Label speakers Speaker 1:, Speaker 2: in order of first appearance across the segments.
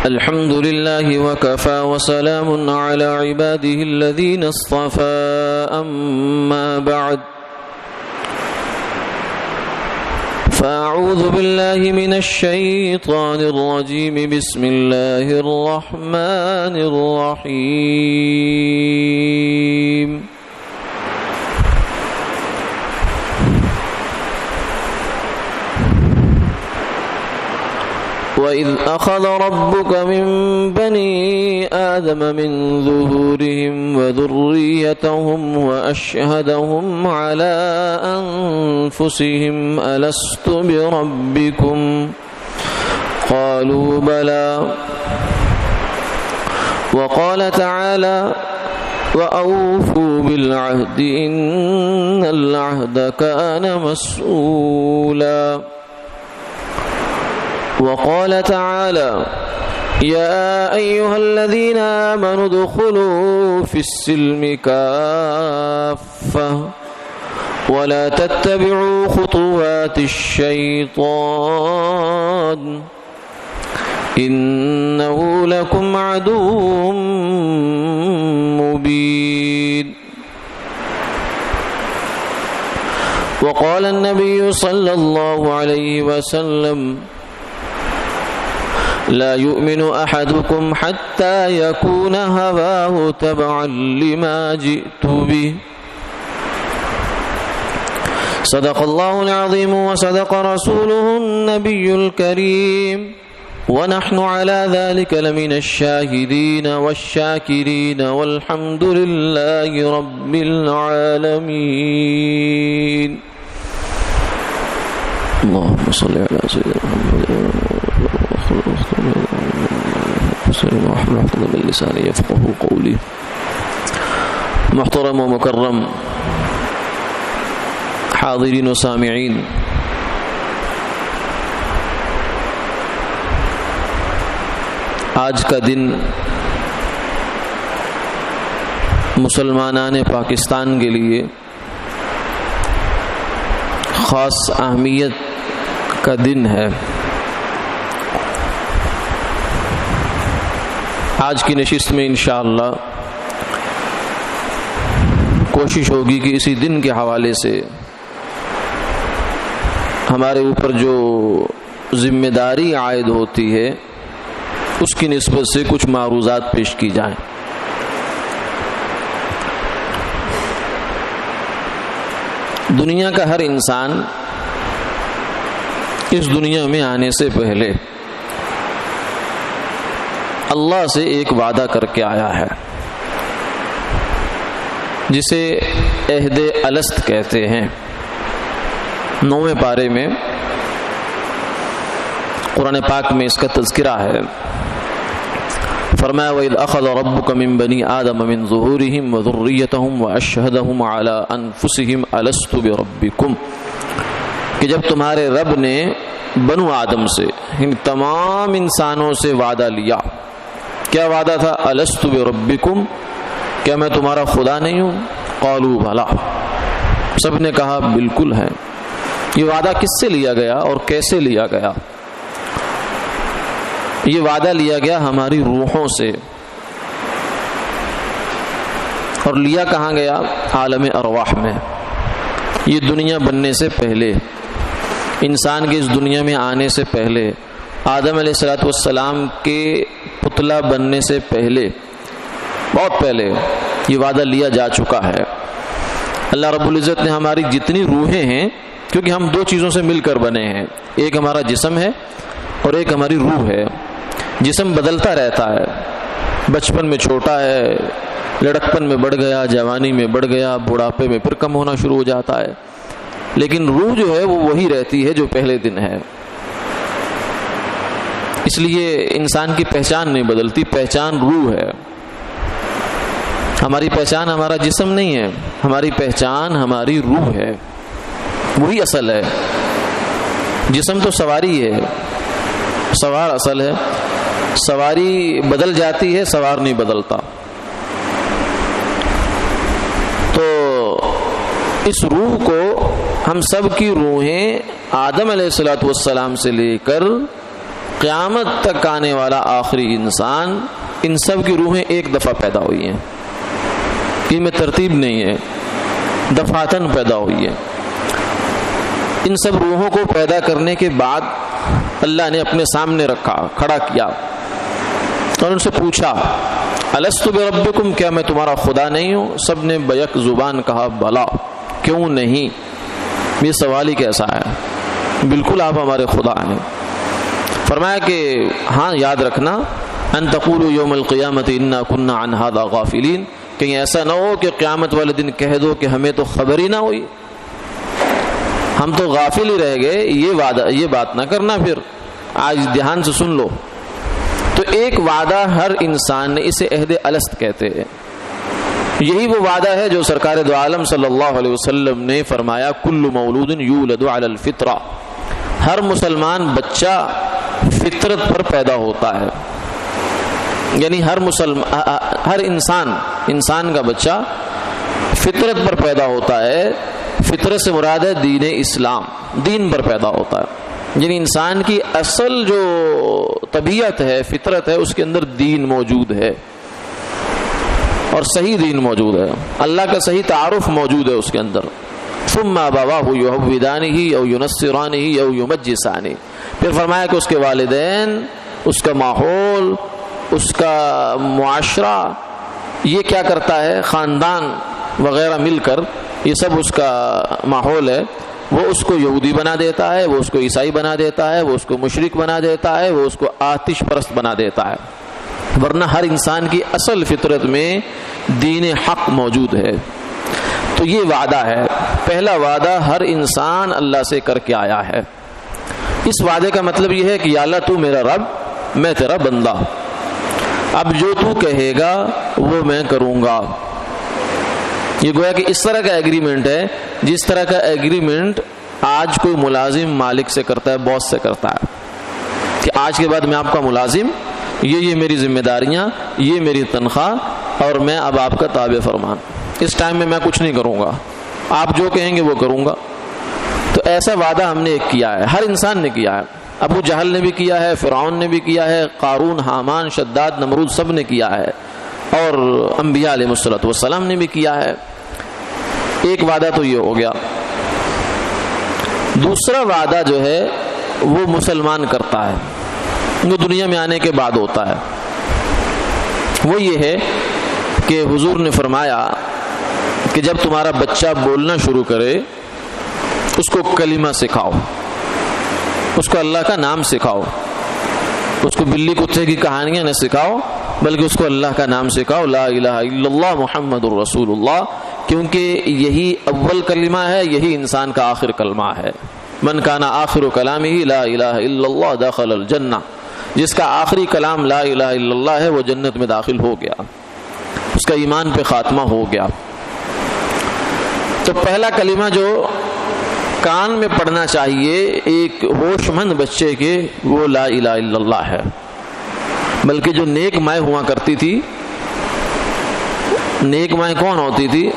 Speaker 1: الحمد لله وكفى وسلام على عباده الذين اصطفى أما بعد فأعوذ بالله من الشيطان الرجيم بسم الله الرحمن الرحيم وَإِذْ أَخَذَ رَبُّكَ مِنْ بَنِي آدَمَ مِنْ ظُهُورِهِمْ وَذُرِّيَّتَهُمْ وَأَشْهَدَهُمْ عَلَى أَنْفُسِهِمْ أَلَسْتُ بِرَبِّكُمْ قَالُوا بَلَى وقال تعالى وأوفوا بالعهد إن العهد كان مسؤولا وقال تعالى يا أيها الذين آمنوا ادخلوا في السلم كافة ولا تتبعوا خطوات الشيطان إنه لكم عدو مبين وقال النبي صلى الله عليه وسلم لا يؤمن أحدكم حتى يكون هواه تبعا لما جئت به صدق الله العظيم وصدق رسوله النبي الكريم ونحن على ذلك لمن الشاهدين والشاكرين والحمد لله رب العالمين اللهم صل على سيدنا محمد واحلل من لساني يفقهوا قولي. محترم و مکرم حاضرین و سامعین، آج کا دن مسلمانان پاکستان کے لیے خاص اہمیت کا دن ہے۔ آج کی نشست میں انشاءاللہ کوشش ہوگی کہ اسی دن کے حوالے سے ہمارے اوپر جو ذمہ داری عائد ہوتی ہے اس کی نسبت سے کچھ معروضات پیش کی جائیں۔ دنیا کا ہر انسان اس دنیا میں آنے سے پہلے اللہ سے ایک وعدہ کر کے آیا ہے جسے عہد الست کہتے ہیں۔ 9ویں پارے میں قرآن پاک میں اس کا تذکرہ ہے۔ فرمایا وَإِذْ أَخَذَ رَبُّكَ مِنْ بَنِي آدَمَ مِنْ ظُهُورِهِمْ وَذُرِّيَّتَهُمْ وَأَشْهَدَهُمْ عَلَىٰ أَنفُسِهِمْ أَلَسْتُ بِرَبِّكُمْ، کہ جب تمہارے رب نے بنو آدم سے، ان تمام انسانوں سے وعدہ لیا، کیا وعدہ تھا؟ الست بربکم، کیا میں تمہارا خدا نہیں ہوں؟ قالوا بلا، سب نے کہا بالکل ہے۔ یہ وعدہ کس سے لیا گیا اور کیسے لیا گیا؟ یہ وعدہ لیا گیا ہماری روحوں سے، اور لیا کہاں گیا؟ عالم ارواح میں۔ یہ دنیا بننے سے پہلے، انسان کے اس دنیا میں آنے سے پہلے، آدم علیہ السلام کے پتلا بننے سے پہلے، بہت پہلے یہ وعدہ لیا جا چکا ہے۔ اللہ رب العزت نے ہماری جتنی روحیں ہیں، کیونکہ ہم دو چیزوں سے مل کر بنے ہیں، ایک ہمارا جسم ہے اور ایک ہماری روح ہے۔ جسم بدلتا رہتا ہے، بچپن میں چھوٹا ہے، لڑکپن میں بڑھ گیا، جوانی میں بڑھ گیا، بڑھاپے میں پھر کم ہونا شروع ہو جاتا ہے، لیکن روح جو ہے وہ وہی رہتی ہے جو پہلے دن ہے۔ اس لیے انسان کی پہچان نہیں بدلتی، پہچان روح ہے۔ ہماری پہچان ہمارا جسم نہیں ہے، ہماری پہچان ہماری روح ہے، وہی اصل ہے۔ جسم تو سواری ہے، سوار اصل ہے، سواری بدل جاتی ہے، سوار نہیں بدلتا۔ تو اس روح کو ہم سب کی روحیں آدم علیہ السلام سے لے کر قیامت تک آنے والا آخری انسان، ان سب کی روحیں ایک دفعہ پیدا ہوئی ہیں. یہ میں ترتیب نہیں ہے، دفعاتن پیدا ہوئی ہے. ان سب روحوں کو پیدا کرنے کے بعد اللہ نے اپنے سامنے رکھا، کھڑا کیا اور ان سے پوچھا الست بربکم، کیا میں تمہارا خدا نہیں ہوں؟ سب نے بیک زبان کہا بلا، کیوں نہیں؟ یہ سوال ہی کیسا ہے، بالکل آپ ہمارے خدا ہیں. فرمایا کہ ہاں یاد رکھنا ان تقولوا یوم القیامت انا کنا عن ھذا غافلین، کہیں ایسا نہ ہو کہ قیامت والے دن کہہ دو کہ ہمیں تو خبر ہی نہ ہوئی، ہم تو غافل ہی رہ گئے. یہ بات نہ کرنا. پھر آج دھیان سے سن لو. تو ایک وعدہ ہر انسان نے، اسے عہد الست کہتے ہیں. یہی وہ وعدہ ہے جو سرکار دو عالم صلی اللہ علیہ وسلم نے فرمایا کل مولود یولد علی الفطرہ، ہر مسلمان بچہ فطرت پر پیدا ہوتا ہے. یعنی ہر انسان کا بچہ فطرت پر پیدا ہوتا ہے. فطرت سے مراد ہے دین اسلام، دین پر پیدا ہوتا ہے. یعنی انسان کی اصل جو طبیعت ہے، فطرت ہے، اس کے اندر دین موجود ہے اور صحیح دین موجود ہے، اللہ کا صحیح تعارف موجود ہے اس کے اندر. ثم ابواہ یحودانہ او ینصرانہ او یمجسانہ، پھر فرمایا کہ اس کے والدین، اس کا ماحول، اس کا معاشرہ، یہ کیا کرتا ہے، خاندان وغیرہ مل کر، یہ سب اس کا ماحول ہے، وہ اس کو یہودی بنا دیتا ہے، وہ اس کو عیسائی بنا دیتا ہے، وہ اس کو مشرک بنا دیتا ہے، وہ اس کو آتش پرست بنا دیتا ہے. ورنہ ہر انسان کی اصل فطرت میں دین حق موجود ہے. تو یہ وعدہ ہے، پہلا وعدہ ہر انسان اللہ سے کر کے آیا ہے. اس وعدے کا مطلب یہ ہے کہ یا اللہ تو میرا رب، میں تیرا بندہ، اب جو تو کہے گا وہ میں کروں گا. یہ گویا کہ اس طرح کا ایگریمنٹ ہے جس طرح کا ایگریمنٹ آج کوئی ملازم مالک سے کرتا ہے، باس سے کرتا ہے کہ آج کے بعد میں آپ کا ملازم، یہ میری ذمہ داریاں، یہ میری تنخواہ، اور میں اب آپ کا تابع فرمان، اس ٹائم میں کچھ نہیں کروں گا، آپ جو کہیں گے وہ کروں گا. تو ایسا وعدہ ہم نے ایک کیا ہے، ہر انسان نے کیا ہے. ابو جہل نے بھی کیا ہے، فرعون نے بھی کیا ہے، قارون، حامان، شداد، نمرود، سب نے کیا ہے، اور انبیاء علیہ السلام نے بھی کیا ہے. ایک وعدہ تو یہ ہو گیا. دوسرا وعدہ جو ہے وہ مسلمان کرتا ہے، وہ دنیا میں آنے کے بعد ہوتا ہے. وہ یہ ہے کہ حضور نے فرمایا کہ جب تمہارا بچہ بولنا شروع کرے اس کو کلمہ سکھاؤ، اس کو اللہ کا نام سکھاؤ، اس کو بلی کتے کی کہانیاں نہ سکھاؤ بلکہ اس کو اللہ کا نام سکھاؤ، لا الہ الا اللہ محمد الرسول اللہ، کیونکہ یہی اول کلمہ ہے، یہی انسان کا آخر کلمہ ہے. من کان آخر کلامہ لا الہ الا اللہ دخل الجنہ، جس کا آخری کلام لا الہ الا اللہ ہے وہ جنت میں داخل ہو گیا، اس کا ایمان پہ خاتمہ ہو گیا. تو پہلا کلمہ جو کان میں پڑھنا چاہیے ایک ہوش مند بچے کے، وہ لا الہ الا اللہ ہے. بلکہ جو نیک مائیں ہوا کرتی تھی، نیک مائیں کون ہوتی تھی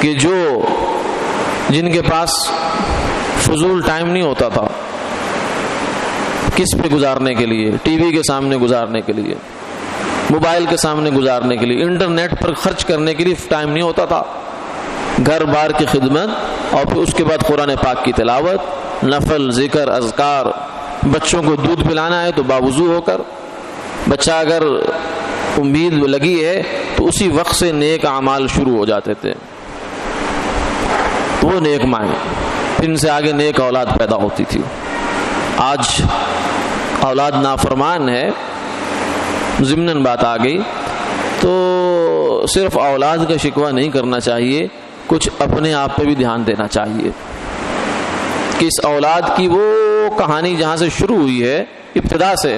Speaker 1: کہ جن کے پاس فضول ٹائم نہیں ہوتا تھا کس پہ گزارنے کے لیے، ٹی وی کے سامنے گزارنے کے لیے، موبائل کے سامنے گزارنے کے لیے، انٹرنیٹ پر خرچ کرنے کے لیے ٹائم نہیں ہوتا تھا. گھر بار کی خدمت اور پھر اس کے بعد قرآن پاک کی تلاوت، نفل، ذکر، اذکار. بچوں کو دودھ پلانا ہے تو باوضو ہو کر، بچہ اگر امید لگی ہے تو اسی وقت سے نیک اعمال شروع ہو جاتے تھے. وہ نیک مائیں، پھر ان سے آگے نیک اولاد پیدا ہوتی تھی. آج اولاد نافرمان ہے، ضمناً بات آ گئی تو صرف اولاد کا شکوہ نہیں کرنا چاہیے، کچھ اپنے آپ پہ بھی دھیان دینا چاہیے کہ اس اولاد کی وہ کہانی جہاں سے شروع ہوئی ہے، ابتدا سے،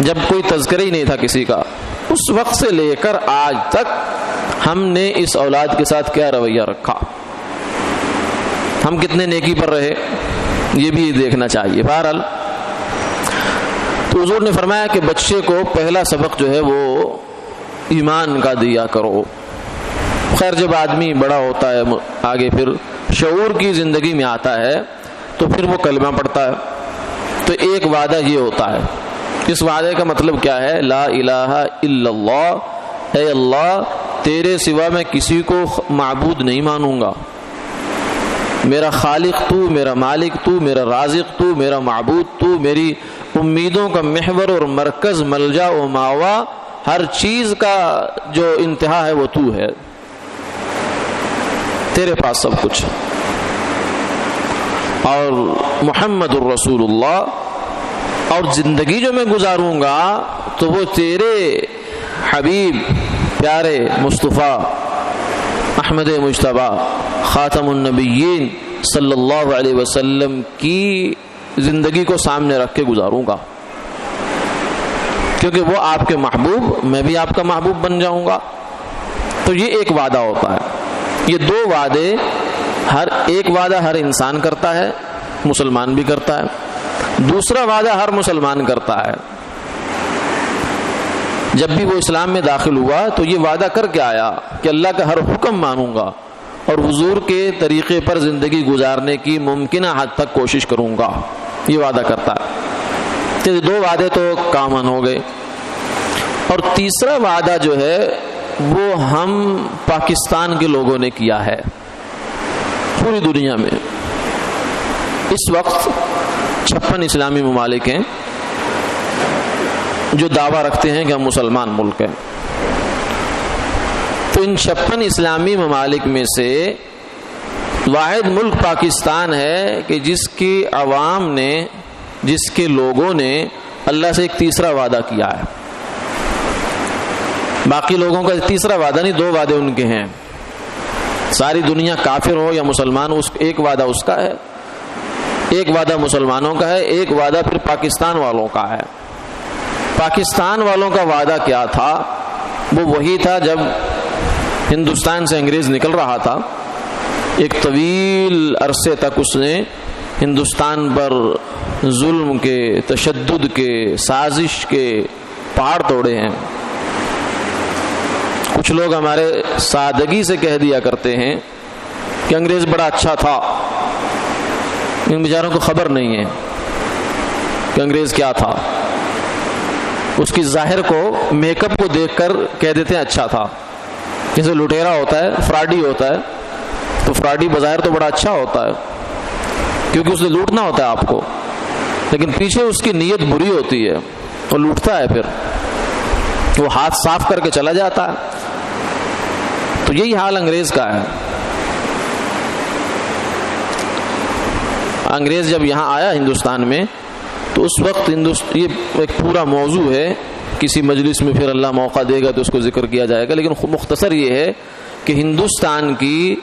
Speaker 1: جب کوئی تذکرہ ہی نہیں تھا کسی کا، اس وقت سے لے کر آج تک ہم نے اس اولاد کے ساتھ کیا رویہ رکھا، ہم کتنے نیکی پر رہے، یہ بھی دیکھنا چاہیے. بہرحال تو حضور نے فرمایا کہ بچے کو پہلا سبق جو ہے وہ ایمان کا دیا کرو. خیر جب آدمی بڑا ہوتا ہے آگے پھر شعور کی زندگی میں آتا ہے تو پھر وہ کلمہ پڑھتا ہے. تو ایک وعدہ یہ ہوتا ہے. اس وعدے کا مطلب کیا ہے؟ لا الہ الا اللہ، اے اللہ تیرے سوا میں کسی کو معبود نہیں مانوں گا. میرا خالق تو، میرا مالک تو، میرا رازق تو، میرا معبود تو، میری امیدوں کا محور اور مرکز، ملجا و ماوا، ہر چیز کا جو انتہا ہے وہ تو ہے. تیرے پاس سب کچھ. اور محمد الرسول اللہ، اور زندگی جو میں گزاروں گا تو وہ تیرے حبیب پیارے مصطفیٰ احمد مجتبیٰ خاتم النبیین صلی اللہ علیہ وسلم کی زندگی کو سامنے رکھ کے گزاروں گا، کیونکہ وہ آپ کے محبوب، میں بھی آپ کا محبوب بن جاؤں گا. تو یہ ایک وعدہ ہوتا ہے. یہ دو وعدے، ایک وعدہ ہر انسان کرتا ہے، مسلمان بھی کرتا ہے. دوسرا وعدہ ہر مسلمان کرتا ہے. جب بھی وہ اسلام میں داخل ہوا تو یہ وعدہ کر کے آیا کہ اللہ کا ہر حکم مانوں گا اور حضور کے طریقے پر زندگی گزارنے کی ممکنہ حد تک کوشش کروں گا. یہ وعدہ کرتا ہے. تو دو وعدے تو کامن ہو گئے. اور تیسرا وعدہ جو ہے وہ ہم پاکستان کے لوگوں نے کیا ہے. پوری دنیا میں اس وقت 56 اسلامی ممالک ہیں جو دعویٰ رکھتے ہیں کہ ہم مسلمان ملک ہیں. تو ان 56 اسلامی ممالک میں سے واحد ملک پاکستان ہے کہ جس کی عوام نے، جس کے لوگوں نے اللہ سے ایک تیسرا وعدہ کیا ہے. باقی لوگوں کا تیسرا وعدہ نہیں، دو وعدے ان کے ہیں. ساری دنیا کافر ہو یا مسلمان، ایک وعدہ اس کا ہے، ایک وعدہ مسلمانوں کا ہے، ایک وعدہ پھر پاکستان والوں کا ہے. پاکستان والوں کا وعدہ کیا تھا؟ وہ وہی تھا جب ہندوستان سے انگریز نکل رہا تھا. ایک طویل عرصے تک اس نے ہندوستان پر ظلم کے، تشدد کے، سازش کے پہاڑ توڑے ہیں. کچھ لوگ ہمارے سادگی سے کہہ دیا کرتے ہیں کہ انگریز بڑا اچھا تھا. ان بیچاروں کو خبر نہیں ہے کہ انگریز کیا تھا. اس کی ظاہر کو، میک اپ کو دیکھ کر کہہ دیتے ہیں اچھا تھا. جیسے لٹیرا ہوتا ہے، فراڈی ہوتا ہے، تو فراڈی بظاہر تو بڑا اچھا ہوتا ہے کیونکہ اس نے لوٹنا ہوتا ہے آپ کو، لیکن پیچھے اس کی نیت بری ہوتی ہے، وہ لوٹتا ہے، پھر وہ ہاتھ صاف کر کے چلا جاتا ہے. تو یہی حال انگریز کا ہے. انگریز جب یہاں آیا ہندوستان میں تو اس وقت یہ ایک پورا موضوع ہے، کسی مجلس میں پھر اللہ موقع دے گا تو اس کو ذکر کیا جائے گا. لیکن مختصر یہ ہے کہ ہندوستان کی،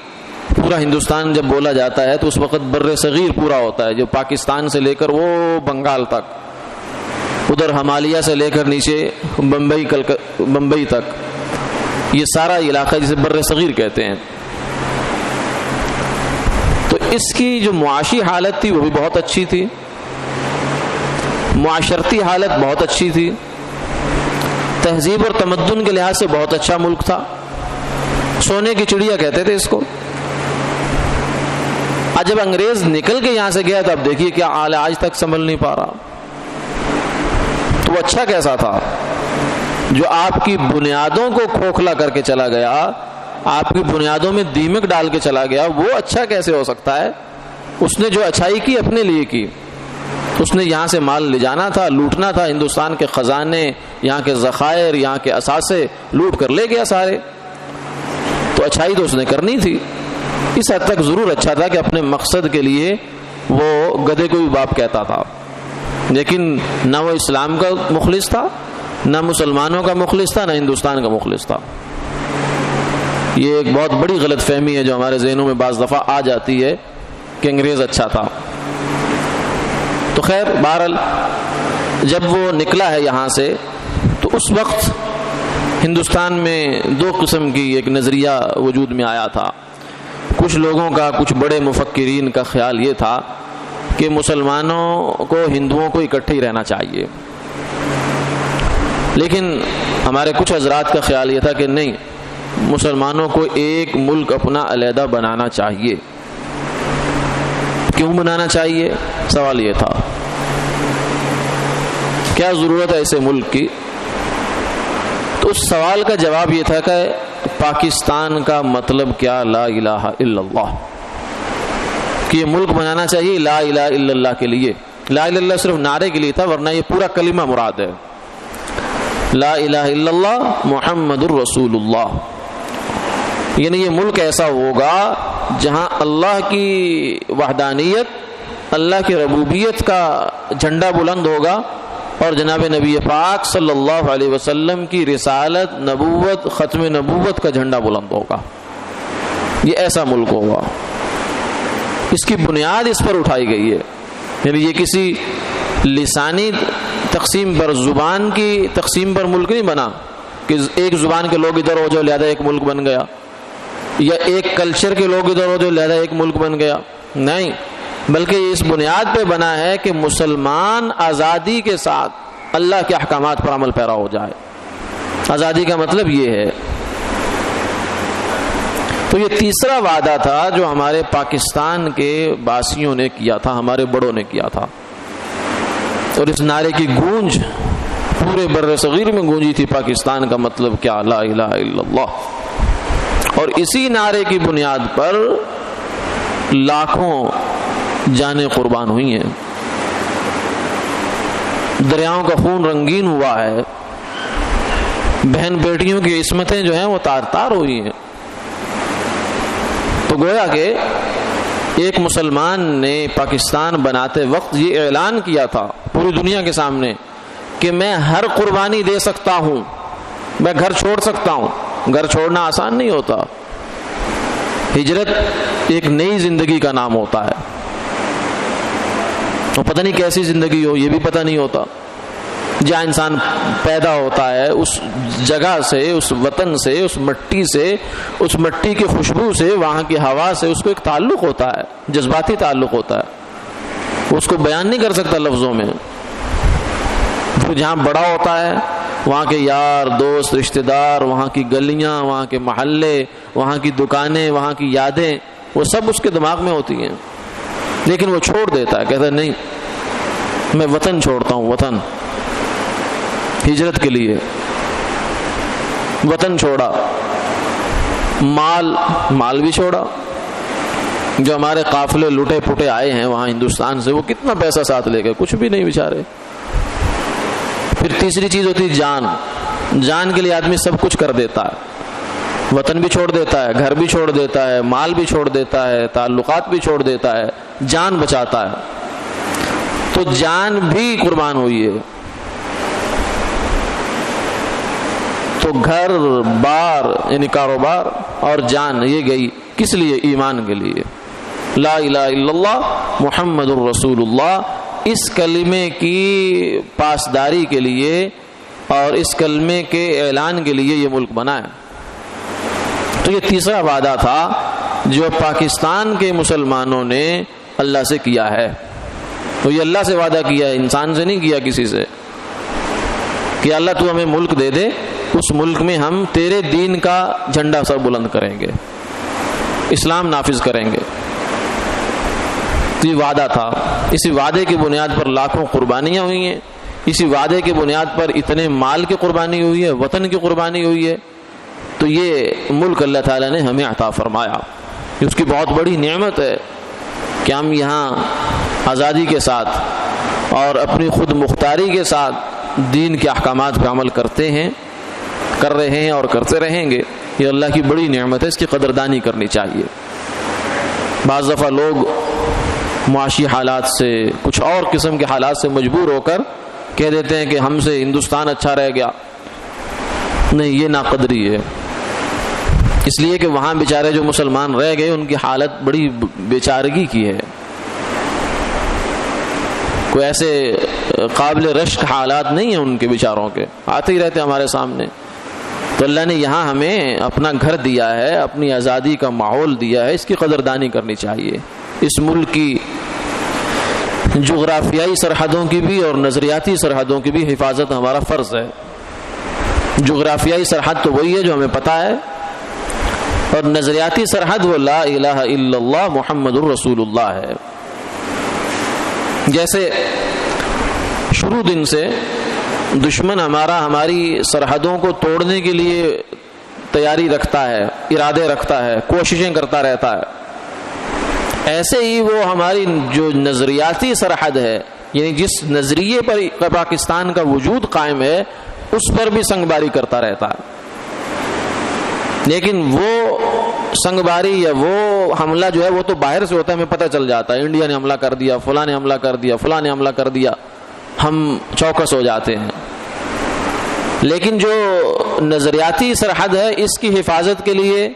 Speaker 1: پورا ہندوستان جب بولا جاتا ہے تو اس وقت بر صغیر پورا ہوتا ہے، جو پاکستان سے لے کر وہ بنگال تک، ادھر ہمالیہ سے لے کر نیچے بمبئی تک، یہ سارا علاقہ جسے بر صغیر کہتے ہیں. تو اس کی جو معاشی حالت تھی وہ بھی بہت اچھی تھی، معاشرتی حالت بہت اچھی تھی، تہذیب اور تمدن کے لحاظ سے بہت اچھا ملک تھا. سونے کی چڑیا کہتے تھے اس کو. آج جب انگریز نکل کے یہاں سے گیا تو اب دیکھیے کیا حال ہے، آج تک سنبھل نہیں پا رہا. تو وہ اچھا کیسا تھا جو آپ کی بنیادوں کو کھوکھلا کر کے چلا گیا، آپ کی بنیادوں میں دیمک ڈال کے چلا گیا. وہ اچھا کیسے ہو سکتا ہے؟ اس نے جو اچھائی کی اپنے لیے کی. اس نے یہاں سے مال لے جانا تھا، لوٹنا تھا، ہندوستان کے خزانے، یہاں کے ذخائر، یہاں کے اثاثے لوٹ کر لے گیا سارے. تو اچھائی تو اس نے کرنی تھی. اس حد تک ضرور اچھا تھا کہ اپنے مقصد کے لیے وہ گدھے کو بھی باپ کہتا تھا، لیکن نہ وہ اسلام کا مخلص تھا، نہ مسلمانوں کا مخلص تھا، نہ ہندوستان کا مخلص تھا. یہ ایک بہت بڑی غلط فہمی ہے جو ہمارے ذہنوں میں بعض دفعہ آ جاتی ہے کہ انگریز اچھا تھا. تو خیر بہرحال جب وہ نکلا ہے یہاں سے تو اس وقت ہندوستان میں دو قسم کی ایک نظریہ وجود میں آیا تھا. کچھ لوگوں کا، کچھ بڑے مفکرین کا خیال یہ تھا کہ مسلمانوں کو، ہندوؤں کو اکٹھے ہی رہنا چاہیے. لیکن ہمارے کچھ حضرات کا خیال یہ تھا کہ نہیں، مسلمانوں کو ایک ملک اپنا علیحدہ بنانا چاہیے. کیوں بنانا چاہیے؟ سوال یہ تھا کیا ضرورت ہے ایسے ملک کی؟ تو اس سوال کا جواب یہ تھا کہ پاکستان کا مطلب کیا لا الہ الا اللہ، کہ یہ ملک بنانا چاہیے لا الہ الا اللہ کے لیے. لا الہ الا اللہ صرف نعرے کے لیے تھا، ورنہ یہ پورا کلمہ مراد ہے. لا الہ الا اللہ محمد الرسول اللہ، یعنی یہ ملک ایسا ہوگا جہاں اللہ کی وحدانیت، اللہ کی ربوبیت کا جھنڈا بلند ہوگا، اور جناب نبی پاک صلی اللہ علیہ وسلم کی رسالت، نبوت، ختم نبوت کا جھنڈا بلند ہوگا. یہ ایسا ملک ہوگا. اس کی بنیاد اس پر اٹھائی گئی ہے. یعنی یہ کسی لسانی تقسیم پر، زبان کی تقسیم پر ملک نہیں بنا کہ ایک زبان کے لوگ ادھر ہو جاؤ لہذا ایک ملک بن گیا، یا ایک کلچر کے لوگ ادھر ہو جاؤ لہذا ایک ملک بن گیا. نہیں، بلکہ یہ اس بنیاد پہ بنا ہے کہ مسلمان آزادی کے ساتھ اللہ کے احکامات پر عمل پیرا ہو جائے. آزادی کا مطلب یہ ہے. تو یہ تیسرا وعدہ تھا جو ہمارے پاکستان کے باسیوں نے کیا تھا، ہمارے بڑوں نے کیا تھا، اور اس نعرے کی گونج پورے بر صغیر میں گونجی تھی. پاکستان کا مطلب کیا لا الہ الا اللہ. اور اسی نعرے کی بنیاد پر لاکھوں جانیں قربان ہوئی ہیں، دریاؤں کا خون رنگین ہوا ہے، بہن بیٹیوں کی عصمتیں جو ہیں وہ تار تار ہوئی ہیں. تو گویا کہ ایک مسلمان نے پاکستان بناتے وقت یہ اعلان کیا تھا پوری دنیا کے سامنے کہ میں ہر قربانی دے سکتا ہوں، میں گھر چھوڑ سکتا ہوں. گھر چھوڑنا آسان نہیں ہوتا. ہجرت ایک نئی زندگی کا نام ہوتا ہے، تو پتہ نہیں کیسی زندگی ہو یہ بھی پتہ نہیں ہوتا. جہاں انسان پیدا ہوتا ہے اس جگہ سے، اس وطن سے، اس مٹی سے، اس مٹی کی خوشبو سے، وہاں کی ہوا سے اس کو ایک تعلق ہوتا ہے، جذباتی تعلق ہوتا ہے، اس کو بیان نہیں کر سکتا لفظوں میں. پھر جہاں بڑا ہوتا ہے وہاں کے یار دوست رشتہ دار، وہاں کی گلیاں، وہاں کے محلے، وہاں کی دکانیں، وہاں کی یادیں، وہ سب اس کے دماغ میں ہوتی ہیں. لیکن وہ چھوڑ دیتا ہے، کہتا ہے نہیں میں وطن چھوڑتا ہوں. وطن ہجرت کے لیے وطن چھوڑا، مال بھی چھوڑا. جو ہمارے قافلے لٹے پٹے آئے ہیں وہاں ہندوستان سے، وہ کتنا پیسہ ساتھ لے گئے؟ کچھ بھی نہیں بیچارے. پھر تیسری چیز ہوتی ہے جان کے لیے آدمی سب کچھ کر دیتا ہے، وطن بھی چھوڑ دیتا ہے، گھر بھی چھوڑ دیتا ہے، مال بھی چھوڑ دیتا ہے، تعلقات بھی چھوڑ دیتا ہے، جان بچاتا ہے. تو جان بھی قربان ہوئی ہے. تو گھر بار یعنی کاروبار اور جان یہ گئی کس لیے؟ ایمان کے لیے. لا الہ الا اللہ محمد الرسول اللہ، اس کلمے کی پاسداری کے لیے اور اس کلمے کے اعلان کے لیے یہ ملک بنا ہے. تو یہ تیسرا وعدہ تھا جو پاکستان کے مسلمانوں نے اللہ سے کیا ہے. تو یہ اللہ سے وعدہ کیا ہے، انسان سے نہیں کیا کسی سے، کہ اللہ تو ہمیں ملک دے دے، اس ملک میں ہم تیرے دین کا جھنڈا سب بلند کریں گے، اسلام نافذ کریں گے. تو یہ وعدہ تھا. اسی وعدے کی بنیاد پر لاکھوں قربانیاں ہوئی ہیں، اسی وعدے کی بنیاد پر اتنے مال کی قربانی ہوئی ہے، وطن کی قربانی ہوئی ہے. تو یہ ملک اللہ تعالیٰ نے ہمیں عطا فرمایا. اس کی بہت بڑی نعمت ہے کہ ہم یہاں آزادی کے ساتھ اور اپنی خود مختاری کے ساتھ دین کے احکامات پہ عمل کرتے ہیں، کر رہے ہیں اور کرتے رہیں گے. یہ اللہ کی بڑی نعمت ہے، اس کی قدردانی کرنی چاہیے. بعض دفعہ لوگ معاشی حالات سے، کچھ اور قسم کے حالات سے مجبور ہو کر کہہ دیتے ہیں کہ ہم سے ہندوستان اچھا رہ گیا. نہیں، یہ ناقدری ہے. اس لیے کہ وہاں بیچارے جو مسلمان رہ گئے ان کی حالت بڑی بیچارگی کی ہے. کوئی ایسے قابل رشک حالات نہیں ہیں ان کے بیچاروں کے، آتے ہی رہتے ہمارے سامنے. تو اللہ نے یہاں ہمیں اپنا گھر دیا ہے، اپنی آزادی کا ماحول دیا ہے، اس کی قدردانی کرنی چاہیے. اس ملک کی جغرافیائی سرحدوں کی بھی اور نظریاتی سرحدوں کی بھی حفاظت ہمارا فرض ہے. جغرافیائی سرحد تو وہی ہے جو ہمیں پتہ ہے اور نظریاتی سرحد وہ لا الہ الا اللہ محمد الرسول اللہ ہے. جیسے شروع دن سے دشمن ہماری سرحدوں کو توڑنے کے لیے تیاری رکھتا ہے، ارادے رکھتا ہے، کوششیں کرتا رہتا ہے، ایسے ہی وہ ہماری جو نظریاتی سرحد ہے، یعنی جس نظریے پر پاکستان کا وجود قائم ہے، اس پر بھی سنگباری کرتا رہتا ہے. لیکن وہ سنگباری یا وہ حملہ جو ہے وہ تو باہر سے ہوتا ہے، ہمیں پتہ چل جاتا ہے انڈیا نے حملہ کر دیا، فلاں نے حملہ کر دیا، فلاں نے حملہ کر دیا، ہم چوکس ہو جاتے ہیں. لیکن جو نظریاتی سرحد ہے اس کی حفاظت کے لیے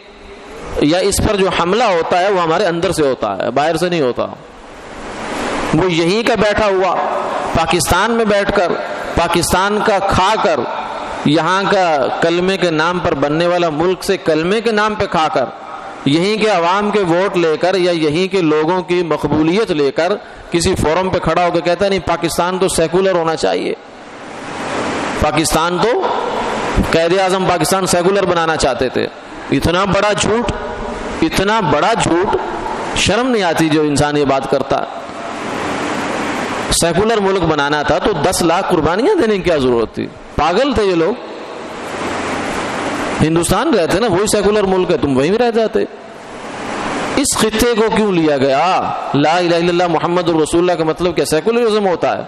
Speaker 1: یا اس پر جو حملہ ہوتا ہے وہ ہمارے اندر سے ہوتا ہے، باہر سے نہیں ہوتا. وہ یہیں کا بیٹھا ہوا پاکستان میں بیٹھ کر، پاکستان کا کھا کر، یہاں کا کلمے کے نام پر بننے والا ملک سے کلمے کے نام پہ کھا کر، یہیں کے عوام کے ووٹ لے کر یا یہیں کے لوگوں کی مقبولیت لے کر کسی فورم پہ کھڑا ہو کے کہتا ہے نہیں پاکستان تو سیکولر ہونا چاہیے، پاکستان تو قائد اعظم پاکستان سیکولر بنانا چاہتے تھے. اتنا بڑا جھوٹ، اتنا بڑا جھوٹ، شرم نہیں آتی جو انسان یہ بات کرتا. سیکولر ملک بنانا تھا تو 10 لاکھ قربانیاں دینے کی کیا ضرورت تھی؟ پاگل تھے یہ لوگ. ہندوستان رہتے نا، وہی سیکولر ملک ہے، تم وہیں رہ جاتے. اس خطے کو کیوں لیا گیا؟ لا الہ الا اللہ محمد الرسول اللہ کا مطلب کیا سیکولرزم ہوتا ہے؟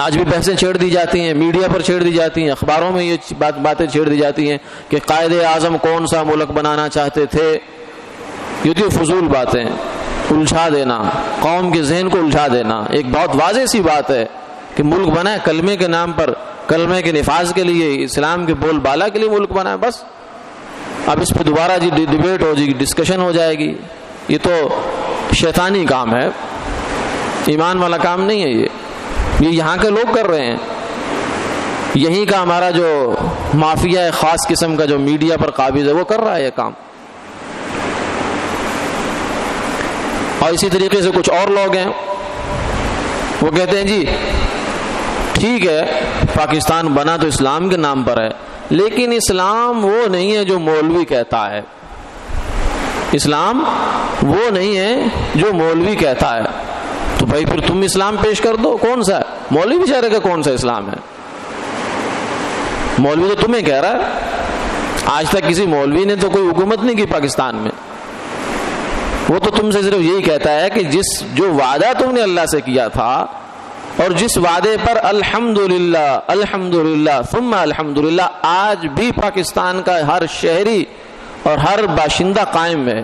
Speaker 1: آج بھی بحثیں چھیڑ دی جاتی ہیں، میڈیا پر چھیڑ دی جاتی ہیں، اخباروں میں یہ باتیں چھیڑ دی جاتی ہیں کہ قائد اعظم کون سا ملک بنانا چاہتے تھے. یہ تو فضول باتیں، الجھا دینا، قوم کے ذہن کو الجھا دینا. ایک بہت واضح سی بات ہے کہ ملک بنا ہے کلمے کے نام پر، کلمے کے نفاذ کے لیے، اسلام کے بول بالا کے لیے ملک بنا ہے بس. اب اس پہ دوبارہ ڈیبیٹ ہو جائے گی، ڈسکشن ہو جائے گی. یہ تو شیطانی کام ہے، ایمان والا کام نہیں ہے. یہ یہاں کے لوگ کر رہے ہیں. یہیں کا ہمارا جو مافیا ہے خاص قسم کا جو میڈیا پر قابض ہے وہ کر رہا ہے یہ کام. اور اسی طریقے سے کچھ اور لوگ ہیں وہ کہتے ہیں جی ٹھیک ہے پاکستان بنا تو اسلام کے نام پر ہے، لیکن اسلام وہ نہیں ہے جو مولوی کہتا ہے. اسلام وہ نہیں ہے جو مولوی کہتا ہے. تو بھائی پھر تم اسلام پیش کر دو، کون سا ہے؟ مولوی بیچارے کا کون سا اسلام ہے؟ مولوی تو تمہیں کہہ رہا ہے. آج تک کسی مولوی نے تو کوئی حکومت نہیں کی پاکستان میں. وہ تو تم سے صرف یہی کہتا ہے کہ جو وعدہ تم نے اللہ سے کیا تھا اور جس وعدے پر الحمدللہ الحمدللہ ثم الحمدللہ آج بھی پاکستان کا ہر شہری اور ہر باشندہ قائم ہے،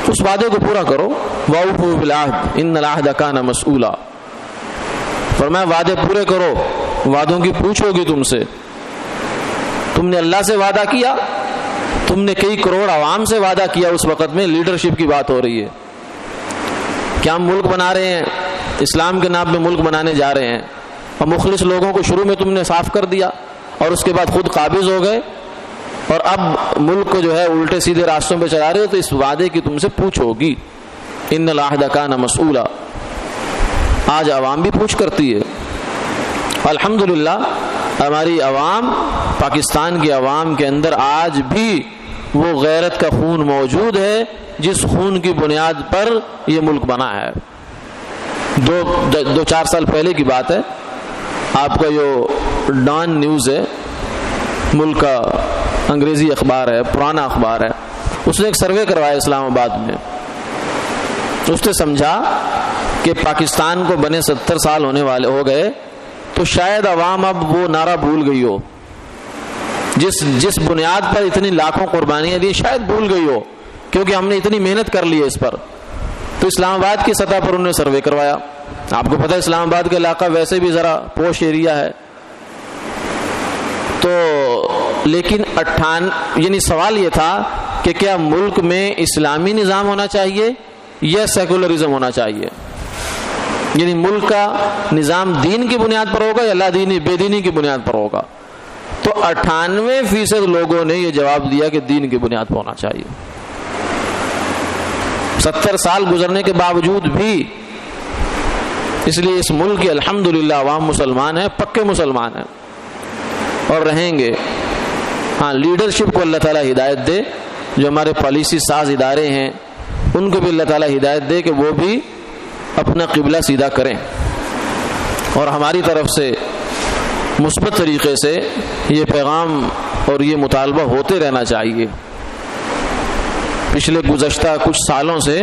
Speaker 1: اس وعدے کو پورا کرو. وَأَوْفُوا بِالْعَهْدِ إِنَّ الْعَهْدَ كَانَ مَسْئُولًا. فرمایا وعدے پورے کرو، وعدوں کی پوچھ ہوگی تم سے. تم نے اللہ سے وعدہ کیا، تم نے کئی کروڑ عوام سے وعدہ کیا. اس وقت میں لیڈرشپ کی بات ہو رہی ہے کہ ہم ملک بنا رہے ہیں، اسلام کے نام پہ ملک بنانے جا رہے ہیں، اور مخلص لوگوں کو شروع میں تم نے صاف کر دیا اور اس کے بعد خود قابض ہو گئے اور اب ملک کو جو ہے الٹے سیدھے راستوں پہ چلا رہے ہو. تو اس وعدے کی تم سے پوچھ ہوگی. ان العہد کان مسئولا. آج عوام بھی پوچھ کرتی ہے. الحمدللہ ہماری عوام، پاکستان کی عوام کے اندر آج بھی وہ غیرت کا خون موجود ہے جس خون کی بنیاد پر یہ ملک بنا ہے. دو چار سال پہلے کی بات ہے. آپ کا جو ڈان نیوز ہے، ملک کا انگریزی اخبار ہے، پرانا اخبار ہے، اس نے ایک سروے کروایا اسلام آباد میں. اس نے سمجھا کہ پاکستان کو بنے 70 سال ہونے والے ہو گئے تو شاید عوام اب وہ نعرہ بھول گئی ہو، جس بنیاد پر اتنی لاکھوں قربانیاں دی شاید بھول گئی ہو، کیونکہ ہم نے اتنی محنت کر لی ہے اس پر. تو اسلام آباد کی سطح پر انہوں نے سروے کروایا. آپ کو پتہ ہے اسلام آباد کا علاقہ ویسے بھی ذرا پوش ایریا ہے. تو لیکن یعنی سوال یہ تھا کہ کیا ملک میں اسلامی نظام ہونا چاہیے یا سیکولرزم ہونا چاہیے؟ یعنی ملک کا نظام دین کی بنیاد پر ہوگا یا لا دینی بے دینی کی بنیاد پر ہوگا؟ تو 98% لوگوں نے یہ جواب دیا کہ دین کی بنیاد پر ہونا چاہیے. 70 سال گزرنے کے باوجود بھی. اس لیے اس ملک کے الحمدللہ عوام مسلمان ہیں، پکے مسلمان ہیں اور رہیں گے. ہاں لیڈرشپ کو اللہ تعالیٰ ہدایت دے، جو ہمارے پالیسی ساز ادارے ہیں ان کو بھی اللہ تعالیٰ ہدایت دے کہ وہ بھی اپنا قبلہ سیدھا کریں، اور ہماری طرف سے مثبت طریقے سے یہ پیغام اور یہ مطالبہ ہوتے رہنا چاہیے۔ پچھلے گزشتہ کچھ سالوں سے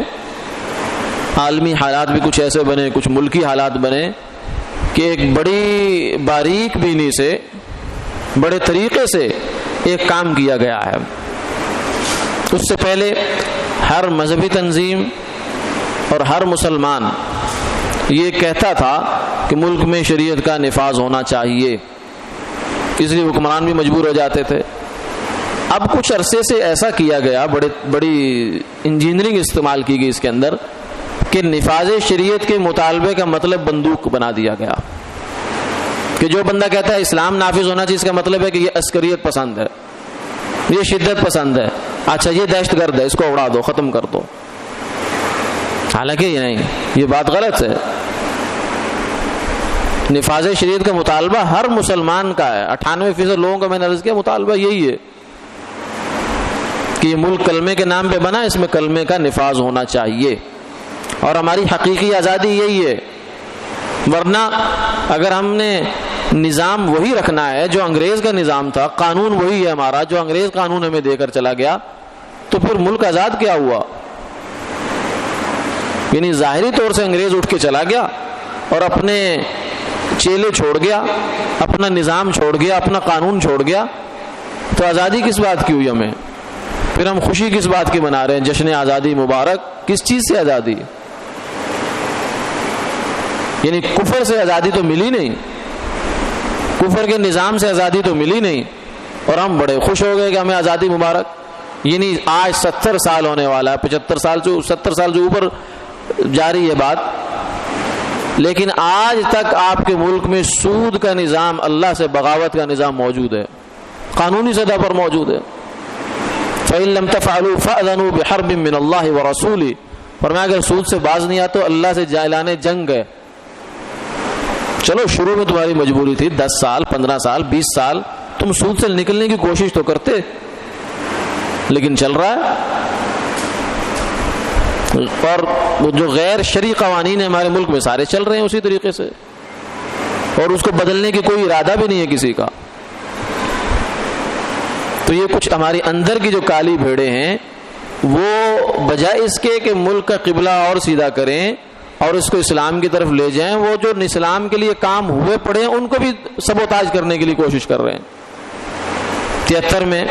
Speaker 1: عالمی حالات بھی کچھ ایسے بنے، کچھ ملکی حالات بنے کہ ایک بڑی باریک بینی سے، بڑے طریقے سے ایک کام کیا گیا ہے۔ اس سے پہلے ہر مذہبی تنظیم اور ہر مسلمان یہ کہتا تھا کہ ملک میں شریعت کا نفاذ ہونا چاہیے، اس لیے حکمران بھی مجبور ہو جاتے تھے۔ اب کچھ عرصے سے ایسا کیا گیا، بڑی انجینئرنگ استعمال کی گئی اس کے اندر، کہ نفاذ شریعت کے مطالبے کا مطلب بندوق بنا دیا گیا، کہ جو بندہ کہتا ہے اسلام نافذ ہونا چاہیے، اس کا مطلب ہے کہ یہ عسکریت پسند ہے، یہ شدت پسند ہے، اچھا یہ دہشت گرد ہے، اس کو اڑا دو، ختم کر دو۔ حالانکہ یہ نہیں، یہ بات غلط ہے۔ نفاذ شریعت کا مطالبہ ہر مسلمان کا ہے، 98% لوگوں کا میں نے عرض کیا مطالبہ یہی ہے کہ یہ ملک کلمے کے نام پہ بنا، اس میں کلمے کا نفاذ ہونا چاہیے، اور ہماری حقیقی آزادی یہی ہے۔ ورنہ اگر ہم نے نظام وہی رکھنا ہے جو انگریز کا نظام تھا، قانون وہی ہے ہمارا جو انگریز قانون ہمیں دے کر چلا گیا، تو پھر ملک آزاد کیا ہوا؟ یعنی ظاہری طور سے انگریز اٹھ کے چلا گیا اور اپنے چیلے چھوڑ گیا، اپنا نظام چھوڑ گیا، اپنا قانون چھوڑ گیا، تو آزادی کس بات کی ہوئی ہمیں؟ پھر ہم خوشی کس بات کی منا رہے ہیں؟ جشن آزادی مبارک، کس چیز سے آزادی؟ یعنی کفر سے آزادی تو ملی نہیں، کفر کے نظام سے آزادی تو ملی نہیں، اور ہم بڑے خوش ہو گئے کہ ہمیں آزادی مبارک۔ یعنی آج 70 سال ہونے والا ہے، 75 سال سے 70 سال سے اوپر جاری ہے بات، لیکن آج تک آپ کے ملک میں سود کا نظام، اللہ سے بغاوت کا نظام موجود ہے، قانونی سطح پر موجود ہے۔ فَإِن لَمْ تَفْعَلُوا فَأْذَنُوا بِحَرْبٍ مِّنَ اللَّهِ وَرَسُولِهِ، فرمایا اگر سود سے باز نہیں آتے تو اللہ سے اعلان جنگ ہے۔ چلو شروع میں تمہاری مجبوری تھی، 10 سال 15 سال 20 سال تم سود سے نکلنے کی کوشش تو کرتے، لیکن چل رہا ہے۔ اور جو غیر شرعی قوانین ہیں ہمارے ملک میں سارے چل رہے ہیں اسی طریقے سے، اور اس کو بدلنے کی کوئی ارادہ بھی نہیں ہے کسی کا۔ تو یہ کچھ ہماری اندر کی جو کالی بھیڑیں ہیں، وہ بجائے اس کے کہ ملک کا قبلہ اور سیدھا کریں اور اس کو اسلام کی طرف لے جائیں، وہ جو اسلام کے لیے کام ہوئے پڑے ہیں ان کو بھی سبوتاج کرنے کے لیے کوشش کر رہے ہیں۔ 73 میں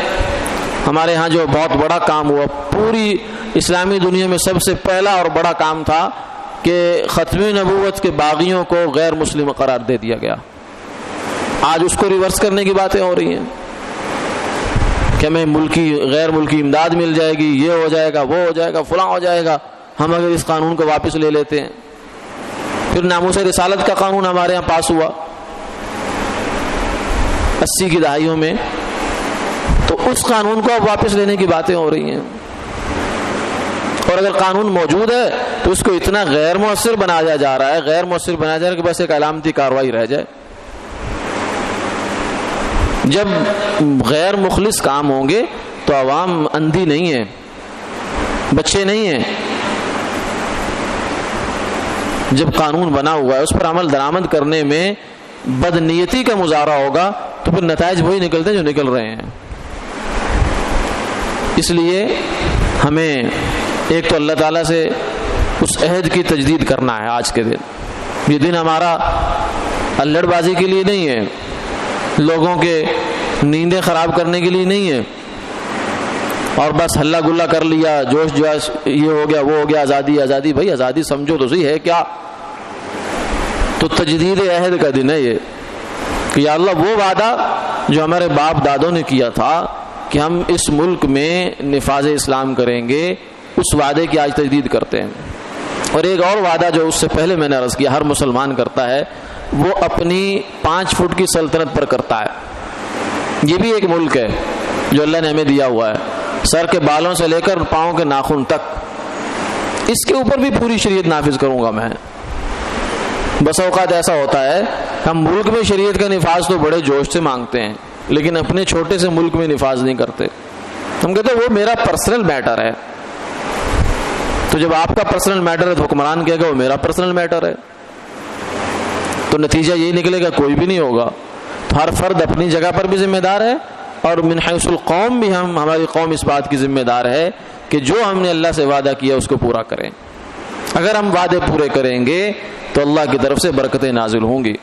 Speaker 1: ہمارے ہاں جو بہت بڑا کام ہوا، پوری اسلامی دنیا میں سب سے پہلا اور بڑا کام تھا کہ ختم نبوت کے باغیوں کو غیر مسلم قرار دے دیا گیا۔ آج اس کو ریورس کرنے کی باتیں ہو رہی ہیں کہ ہمیں ملکی غیر ملکی امداد مل جائے گی، یہ ہو جائے گا، وہ ہو جائے گا، فلاں ہو جائے گا ہم اگر اس قانون کو واپس لے لیتے ہیں۔ پھر ناموس رسالت کا قانون ہمارے ہاں پاس ہوا 80 کی دہائیوں میں، تو اس قانون کو اب واپس لینے کی باتیں ہو رہی ہیں، اور اگر قانون موجود ہے تو اس کو اتنا غیر مؤثر بنایا جا رہا ہے، غیر مؤثر بنایا جا رہا ہے کہ بس ایک علامتی کارروائی رہ جائے۔ جب غیر مخلص کام ہوں گے تو عوام اندھی نہیں ہے، بچے نہیں ہیں۔ جب قانون بنا ہوا ہے اس پر عمل درآمد کرنے میں بدنیتی کا مظاہرہ ہوگا تو پھر نتائج وہی نکلتے ہیں جو نکل رہے ہیں۔ اس لیے ہمیں ایک تو اللہ تعالیٰ سے اس عہد کی تجدید کرنا ہے۔ آج کے دن یہ دن ہمارا الڑ بازی کے لیے نہیں ہے، لوگوں کے نیندیں خراب کرنے کے لیے نہیں ہے، اور بس ہلا گلا کر لیا، جوش جوش یہ ہو گیا وہ ہو گیا، آزادی آزادی۔ بھائی آزادی سمجھو تو صحیح ہے کیا؟ تو تجدید عہد کا دن ہے یہ کہ یا اللہ وہ وعدہ جو ہمارے باپ دادوں نے کیا تھا کہ ہم اس ملک میں نفاذ اسلام کریں گے، اس وعدے کی آج تجدید کرتے ہیں۔ اور ایک اور وعدہ جو اس سے پہلے میں نے عرض کیا ہر مسلمان کرتا ہے، وہ اپنی 5 فٹ کی سلطنت پر کرتا ہے۔ یہ بھی ایک ملک ہے جو اللہ نے ہمیں دیا ہوا ہے، سر کے بالوں سے لے کر پاؤں کے ناخن تک، اس کے اوپر بھی پوری شریعت نافذ کروں گا میں۔ بس اوقات ایسا ہوتا ہے ہم ملک میں شریعت کا نفاذ تو بڑے جوش سے مانگتے ہیں، لیکن اپنے چھوٹے سے ملک میں نفاذ نہیں کرتے. ہم کہتے ہیں وہ میرا پرسنل میٹر ہے. تو جب آپ کا پرسنل میٹر ہے تو حکمران کہے گا وہ میرا پرسنل میٹر ہے, تو نتیجہ یہی نکلے گا کوئی بھی نہیں ہوگا. تو ہر فرد اپنی جگہ پر بھی ذمہ دار ہے, اور من حیث القوم بھی ہماری قوم اس بات کی ذمہ دار ہے کہ جو ہم نے اللہ سے وعدہ کیا اس کو پورا کریں. اگر ہم وعدے پورے کریں گے تو اللہ کی طرف سے برکتیں نازل ہوں گی.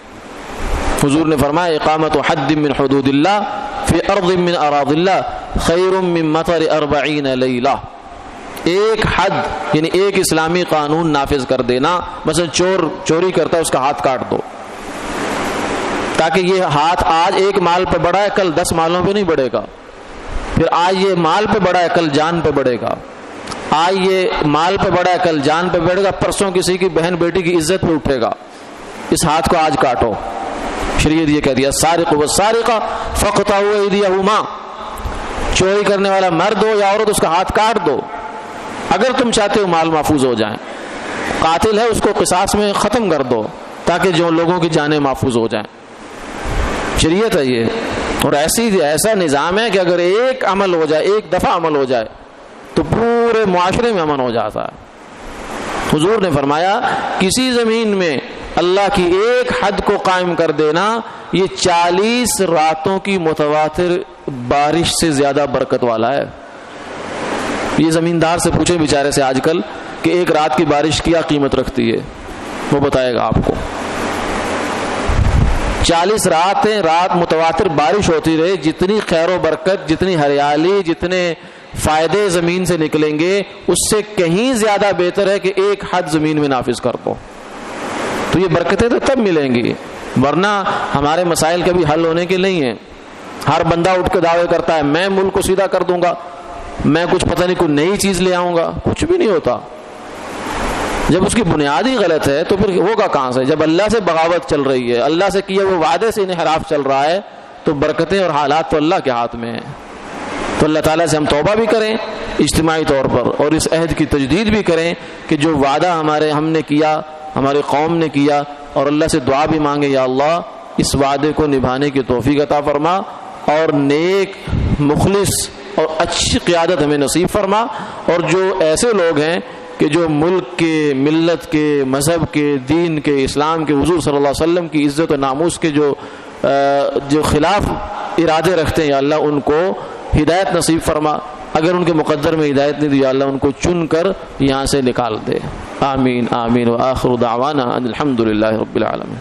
Speaker 1: حضور نے فرمایا اقامت حد من حدود اللہ فی ارض من اراض اللہ خیر من مطر 40 لیلہ. ایک حد یعنی ایک اسلامی قانون نافذ کر دینا, مثلا چوری کرتا ہے اس کا ہاتھ کاٹ دو, تاکہ یہ ہاتھ آج ایک مال پہ بڑھا ہے کل 10 مالوں پہ نہیں بڑھے گا, پھر آج یہ مال پہ بڑھا ہے کل جان پہ بڑھے گا, آج یہ مال پہ بڑھا ہے کل جان پہ بڑھے گا, پرسوں کسی کی بہن بیٹی کی عزت پہ اٹھے گا. اس ہاتھ کو آج کاٹو. شریعت یہ کہہ دیا سارق والسارقہ فاقطعوا ایدیہما, چوری کرنے والا مرد ہو یا عورت اس کا ہاتھ کاٹ دو اگر تم چاہتے ہو مال محفوظ ہو جائیں. قاتل ہے اس کو قصاص میں ختم کر دو تاکہ جو لوگوں کی جانیں محفوظ ہو جائیں. شریعت ہے یہ, اور ایسا نظام ہے کہ اگر ایک عمل ہو جائے, ایک دفعہ عمل ہو جائے تو پورے معاشرے میں امن ہو جاتا ہے. حضور نے فرمایا کسی زمین میں اللہ کی ایک حد کو قائم کر دینا یہ 40 راتوں کی متواتر بارش سے زیادہ برکت والا ہے. یہ زمیندار سے پوچھیں بیچارے سے آج کل کہ ایک رات کی بارش کیا قیمت رکھتی ہے, وہ بتائے گا آپ کو. 40 رات متواتر بارش ہوتی رہے, جتنی خیر و برکت, جتنی ہریالی, جتنے فائدے زمین سے نکلیں گے اس سے کہیں زیادہ بہتر ہے کہ ایک حد زمین میں نافذ کر دو. تو یہ برکتیں تو تب ملیں گی, ورنہ ہمارے مسائل کبھی حل ہونے کے نہیں ہیں. ہر بندہ اٹھ کے دعوے کرتا ہے میں ملک کو سیدھا کر دوں گا, میں کچھ پتہ نہیں کوئی نئی چیز لے آؤں گا, کچھ بھی نہیں ہوتا. جب اس کی بنیاد ہی غلط ہے تو پھر ہوگا کہاں سے؟ جب اللہ سے بغاوت چل رہی ہے, اللہ سے کیے وہ وعدے سے انحراف چل رہا ہے, تو برکتیں اور حالات تو اللہ کے ہاتھ میں ہیں. تو اللہ تعالیٰ سے ہم توبہ بھی کریں اجتماعی طور پر, اور اس عہد کی تجدید بھی کریں کہ جو وعدہ ہم نے کیا, ہماری قوم نے کیا, اور اللہ سے دعا بھی مانگے یا اللہ اس وعدے کو نبھانے کی توفیق عطا فرما, اور نیک مخلص اور اچھی قیادت ہمیں نصیب فرما. اور جو ایسے لوگ ہیں کہ جو ملک کے, ملت کے, مذہب کے, دین کے, اسلام کے, حضور صلی اللہ علیہ وسلم کی عزت و ناموس کے جو خلاف ارادے رکھتے ہیں, یا اللہ ان کو ہدایت نصیب فرما. اگر ان کے مقدر میں ہدایت نہیں دی یا اللہ ان کو چن کر یہاں سے نکال دے. آمین آمین. وآخر دعوانا ان الحمد للہ رب العالمین.